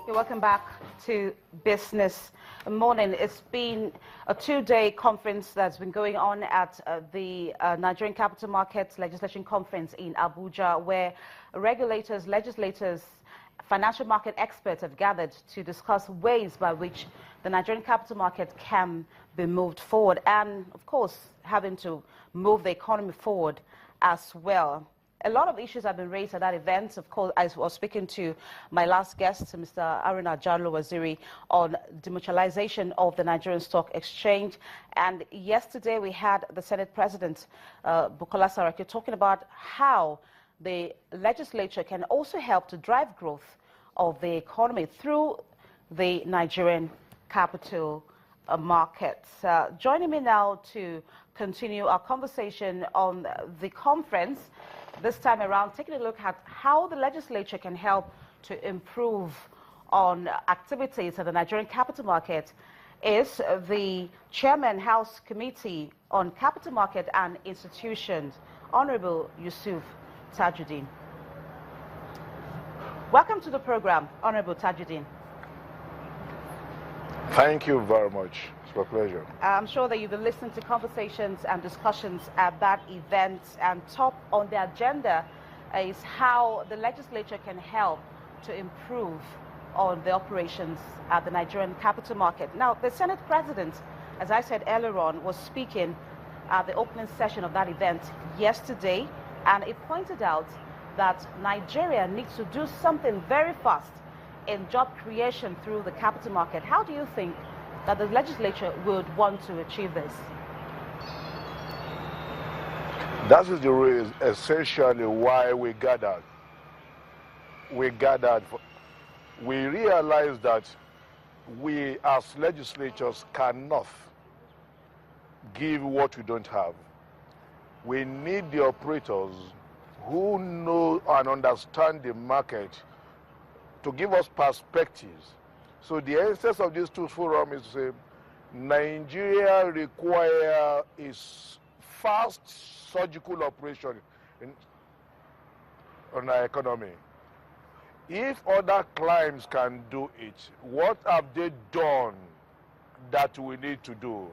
Welcome back to Business Morning. It's been a two-day conference that's been going on at the Nigerian Capital Markets Legislation Conference in Abuja, where regulators, legislators, financial market experts have gathered to discuss ways by which the Nigerian capital market can be moved forward and, of course, having to move the economy forward as well. A lot of issues have been raised at that event. Of course, I was speaking to my last guest, Mr. Aruna Jallo Waziri, on demutualization of the Nigerian Stock Exchange. And yesterday we had the Senate President, Bukola Saraki, talking about how the legislature can also help to drive growth of the economy through the Nigerian capital markets. Joining me now to continue our conversation on the conference, this time around, taking a look at how the legislature can help to improve on activities at the Nigerian capital market, is the Chairman House Committee on Capital Market and Institutions, Honorable Yusuf Tajuddin. Welcome to the program, Honorable Tajuddin. Thank you very much. It's a pleasure. I'm sure that you've been listening to conversations and discussions at that event, and top on the agenda is how the legislature can help to improve on the operations at the Nigerian capital market. Now, the Senate President, as I said earlier on, was speaking at the opening session of that event yesterday, and it pointed out that Nigeria needs to do something very fast in job creation through the capital market. How do you think that the legislature would want to achieve this? That is the reason, essentially, why we gathered. We realized that we as legislators cannot give what we don't have. We need the operators who know and understand the market to give us perspectives. So the essence of these two forums is to say Nigeria requires a fast surgical operation on our economy. If other climes can do it, what have they done that we need to do?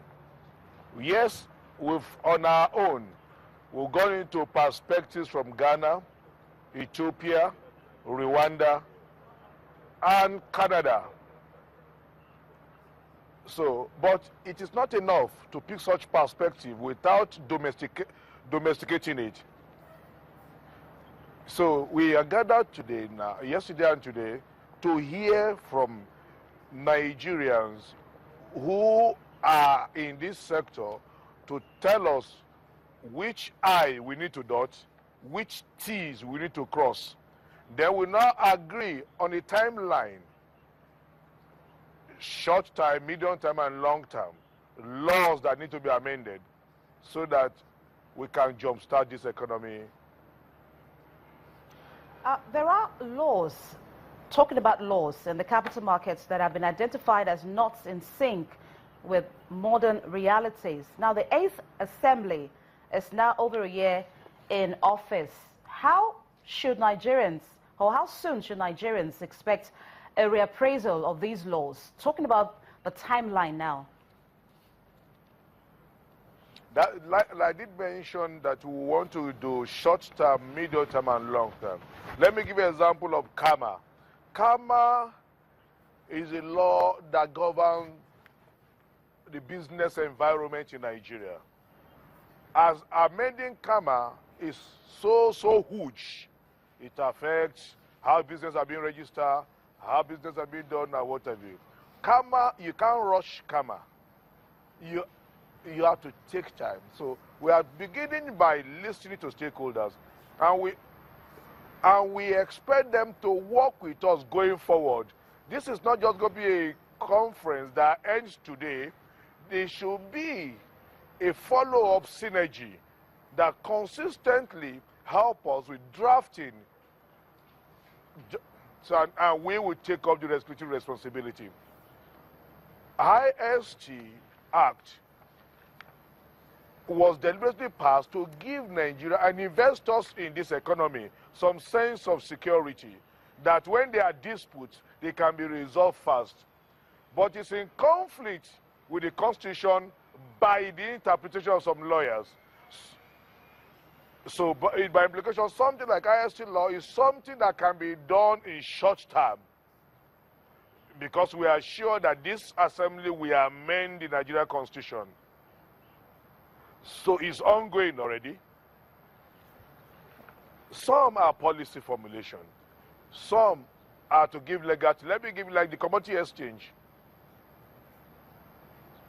Yes, on our own, we've gone into perspectives from Ghana, Ethiopia, Rwanda, and Canada. So, but it is not enough to pick such perspective without domesticating it. So we are gathered today, yesterday and today, to hear from Nigerians who are in this sector to tell us which I we need to dot, which T's we need to cross. Then we now agree on a timeline, short time, medium term, and long term, laws that need to be amended so that we can jumpstart this economy. There are laws, talking about laws in the capital markets, that have been identified as not in sync with modern realities. Now, the 8th Assembly is now over a year in office. How should Nigerians, or how soon should Nigerians expect a reappraisal of these laws? Talking about the timeline now. Like I did mention that we want to do short term, medium term, and long term. Let me give you an example of CAMA. CAMA is a law that governs the business environment in Nigeria. As amending CAMA is so huge, it affects how business are being registered, how business are being done, and what have you. CAMA, you can't rush CAMA. You have to take time. So we are beginning by listening to stakeholders, and we expect them to work with us going forward. This is not just going to be a conference that ends today. There should be a follow-up synergy that consistently help us with drafting, and we will take up the respective responsibility. IST Act was deliberately passed to give Nigeria and investors in this economy some sense of security. that when there are disputes, they can be resolved fast. But it's in conflict with the Constitution by the interpretation of some lawyers. So by implication, something like IST law is something that can be done in short term, because we are sure that this assembly will amend the Nigerian Constitution. So it's ongoing already. Some are policy formulation. Some are to give legality. Let me give you like the commodity exchange.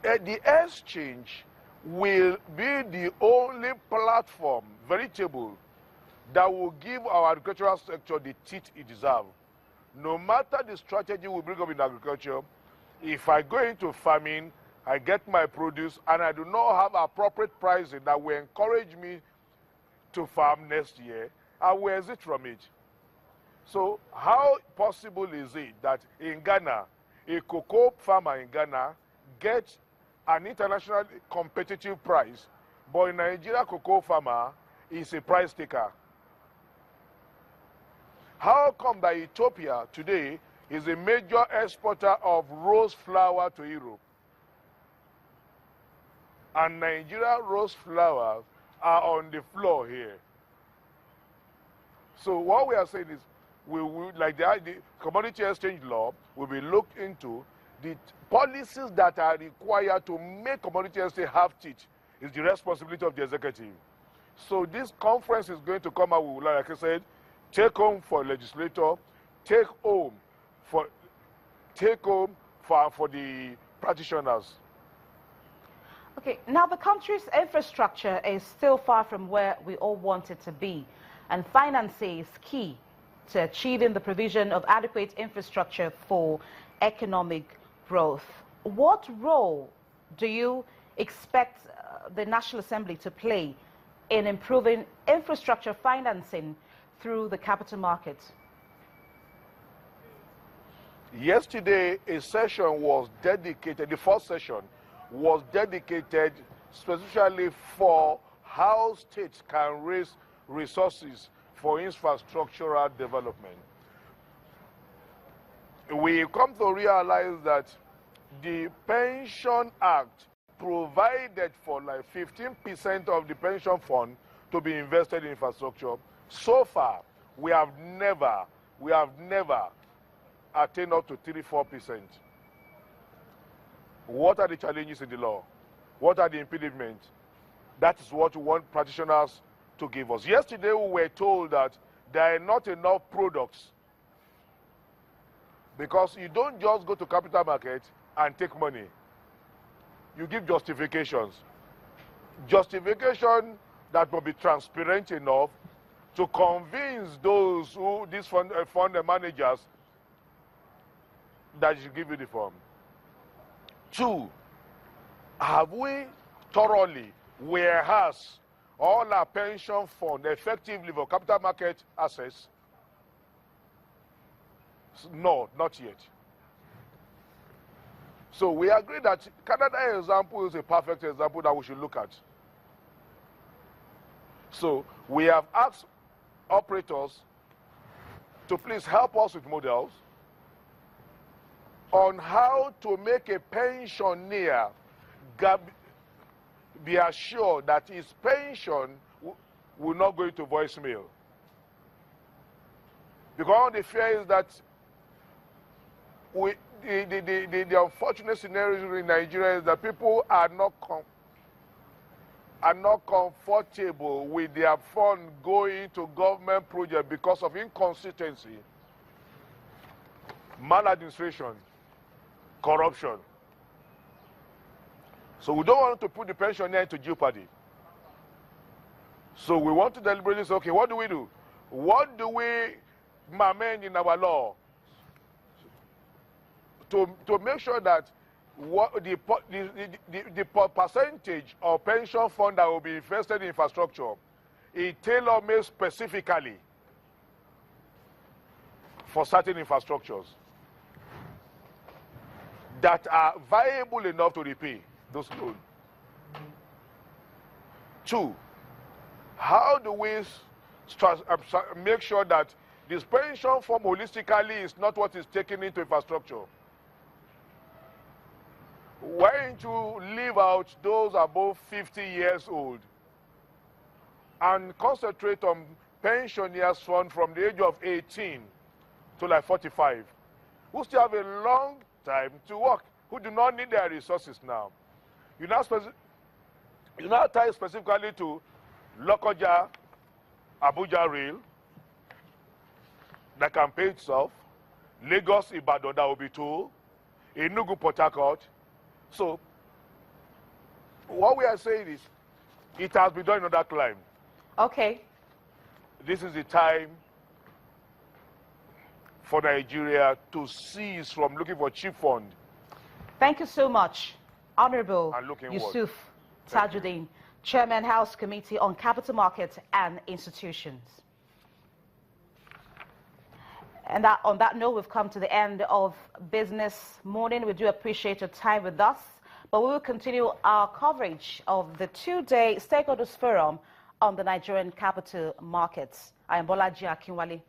The exchange will be the only platform, veritable, that will give our agricultural sector the teeth it deserves. No matter the strategy we bring up in agriculture, if I go into farming, I get my produce, and I do not have appropriate pricing that will encourage me to farm next year, I will exit from it. So how possible is it that in Ghana, a cocoa farmer in Ghana gets an international competitive price, but in Nigeria, cocoa farmer is a price taker? How come that Ethiopia today is a major exporter of rose flower to Europe, and Nigeria rose flowers are on the floor here? So what we are saying is, like the commodity exchange law will be looked into. The policies that are required to make commodity exchange have teeth is the responsibility of the executive. So this conference is going to come out with, like I said, take home for legislator, take home for the practitioners. Okay, now the country's infrastructure is still far from where we all want it to be, and financing is key to achieving the provision of adequate infrastructure for economic growth. What role do you expect the National Assembly to play in improving infrastructure financing through the capital markets? Yesterday, a session was dedicated, the first session was dedicated specifically for how states can raise resources for infrastructural development. We come to realize that the Pension Act provided for like 15% of the pension fund to be invested in infrastructure. So far, we have never attained up to 3-4%. What are the challenges in the law? What are the impediments? That is what we want practitioners to give us. Yesterday, we were told that there are not enough products, because you don't just go to capital market and take money. You give justifications. Justification that will be transparent enough to convince those who, these fund managers, that you should give you the form. 2, have we thoroughly warehoused all our pension fund effectively for capital market access? No, not yet. So we agree that Canada example is a perfect example that we should look at. So we have asked operators to please help us with models on how to make a pensioner be assured that his pension will not go into voicemail. Because the fear is that the unfortunate scenario in Nigeria is that people are not comfortable with their fund going to government projects because of inconsistency, maladministration, corruption. So we don't want to put the pensioner into jeopardy. So we want to deliberately say, okay, what do we do? What do we amend in our law to make sure that the percentage of pension fund that will be invested in infrastructure is tailor-made specifically for certain infrastructures that are viable enough to repay those loans. 2, how do we make sure that This pension form holistically is not what is taken into infrastructure. Why don't you leave out those above 50 years old and concentrate on pensioners fund from the age of 18 to like 45, who still have a long time to work, who do not need their resources now. You now tie specifically to Lokoja, Abuja Rail, that can pay itself, Lagos, Ibadan, that will be told, Enugu, Port Harcourt. So, what we are saying is, it has been done in another climb. Okay. This is the time for Nigeria to cease from looking for cheap fund. Thank you so much, Honorable Yusuf Tajuddin, Chairman, House Committee on Capital Markets and Institutions. And on that note, we've come to the end of Business Morning. We do appreciate your time with us, but we will continue our coverage of the two-day Stakeholders Forum on the Nigerian capital markets. I am Bolaji Akinwale.